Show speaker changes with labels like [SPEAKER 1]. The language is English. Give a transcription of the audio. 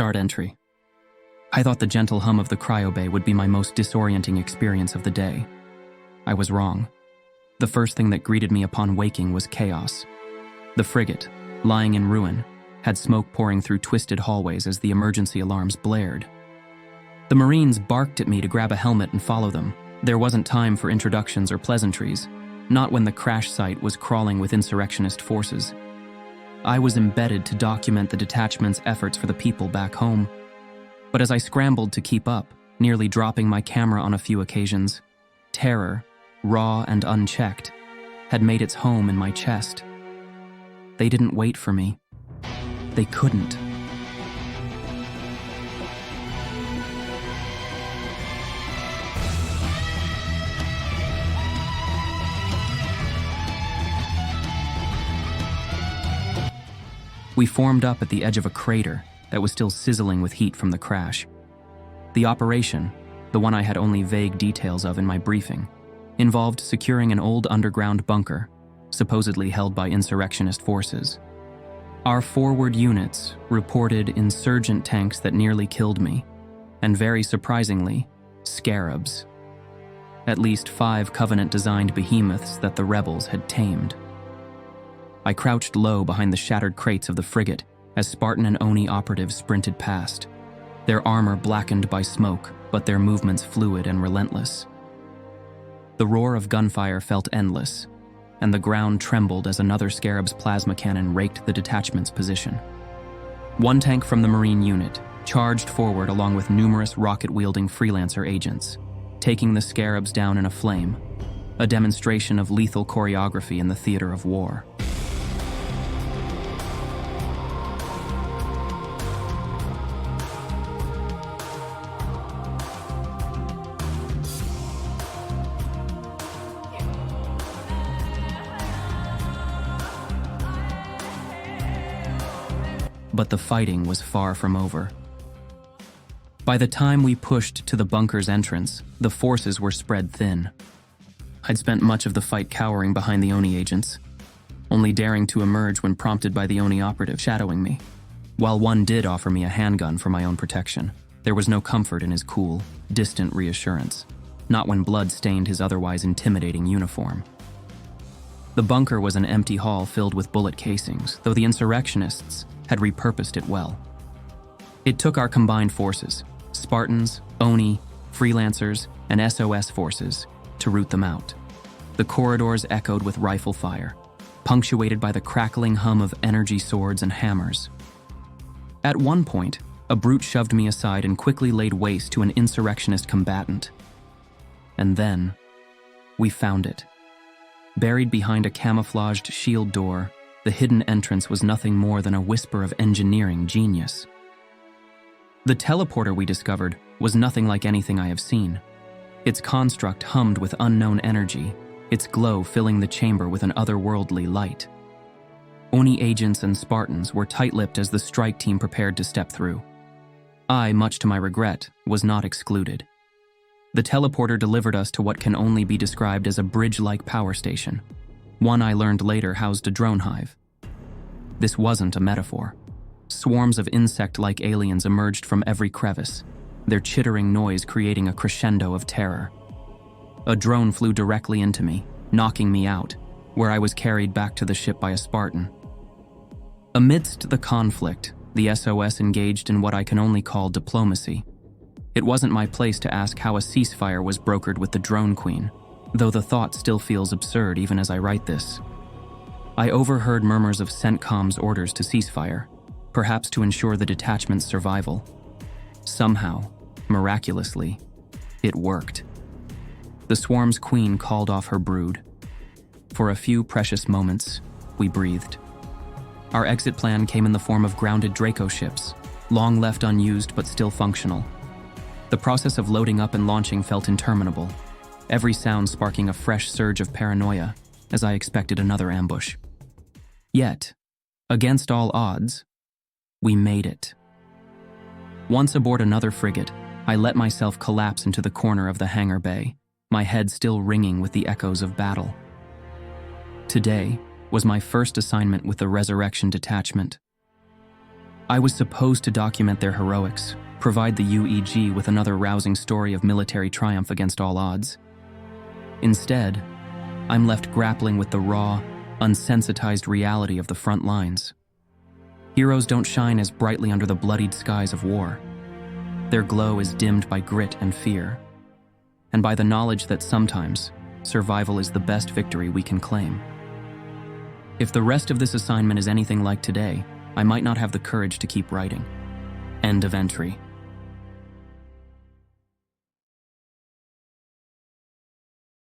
[SPEAKER 1] Start entry. I thought the gentle hum of the cryobay would be my most disorienting experience of the day. I was wrong. The first thing that greeted me upon waking was chaos. The frigate, lying in ruin, had smoke pouring through twisted hallways as the emergency alarms blared. The Marines barked at me to grab a helmet and follow them. There wasn't time for introductions or pleasantries, not when the crash site was crawling with insurrectionist forces. I was embedded to document the detachment's efforts for the people back home. But as I scrambled to keep up, nearly dropping my camera on a few occasions, terror, raw and unchecked, had made its home in my chest. They didn't wait for me. They couldn't. We formed up at the edge of a crater that was still sizzling with heat from the crash. The operation, the one I had only vague details of in my briefing, involved securing an old underground bunker, supposedly held by insurrectionist forces. Our forward units reported insurgent tanks that nearly killed me, and very surprisingly, scarabs. At least 5 Covenant-designed behemoths that the rebels had tamed. I crouched low behind the shattered crates of the frigate as Spartan and Oni operatives sprinted past, their armor blackened by smoke, but their movements fluid and relentless. The roar of gunfire felt endless, and the ground trembled as another Scarab's plasma cannon raked the detachment's position. One tank from the Marine unit charged forward along with numerous rocket-wielding freelancer agents, taking the Scarabs down in a flame, a demonstration of lethal choreography in the theater of war. But the fighting was far from over. By the time we pushed to the bunker's entrance, the forces were spread thin. I'd spent much of the fight cowering behind the Oni agents, only daring to emerge when prompted by the Oni operative shadowing me. While one did offer me a handgun for my own protection, there was no comfort in his cool, distant reassurance, not when blood stained his otherwise intimidating uniform. The bunker was an empty hall filled with bullet casings, though the insurrectionists had repurposed it well. It took our combined forces, Spartans, Oni, freelancers, and SOS forces, to root them out. The corridors echoed with rifle fire, punctuated by the crackling hum of energy swords and hammers. At one point, a brute shoved me aside and quickly laid waste to an insurrectionist combatant. And then, we found it. Buried behind a camouflaged shield door, the hidden entrance was nothing more than a whisper of engineering genius. The teleporter we discovered was nothing like anything I have seen. Its construct hummed with unknown energy, its glow filling the chamber with an otherworldly light. Oni agents and Spartans were tight-lipped as the strike team prepared to step through. I, much to my regret, was not excluded. The teleporter delivered us to what can only be described as a bridge-like power station. One I learned later housed a drone hive. This wasn't a metaphor. Swarms of insect-like aliens emerged from every crevice, their chittering noise creating a crescendo of terror. A drone flew directly into me, knocking me out, where I was carried back to the ship by a Spartan. Amidst the conflict, the SOS engaged in what I can only call diplomacy. It wasn't my place to ask how a ceasefire was brokered with the drone queen, though the thought still feels absurd even as I write this. I overheard murmurs of CENTCOM's orders to ceasefire, perhaps to ensure the detachment's survival. Somehow, miraculously, it worked. The swarm's queen called off her brood. For a few precious moments, we breathed. Our exit plan came in the form of grounded Draco ships, long left unused but still functional. The process of loading up and launching felt interminable, every sound sparking a fresh surge of paranoia as I expected another ambush. Yet, against all odds, we made it. Once aboard another frigate, I let myself collapse into the corner of the hangar bay, my head still ringing with the echoes of battle. Today was my first assignment with the Resurrection Detachment. I was supposed to document their heroics, provide the UEG with another rousing story of military triumph against all odds. Instead, I'm left grappling with the raw, unsensitized reality of the front lines. Heroes don't shine as brightly under the bloodied skies of war. Their glow is dimmed by grit and fear, and by the knowledge that sometimes survival is the best victory we can claim. If the rest of this assignment is anything like today, I might not have the courage to keep writing. End of entry.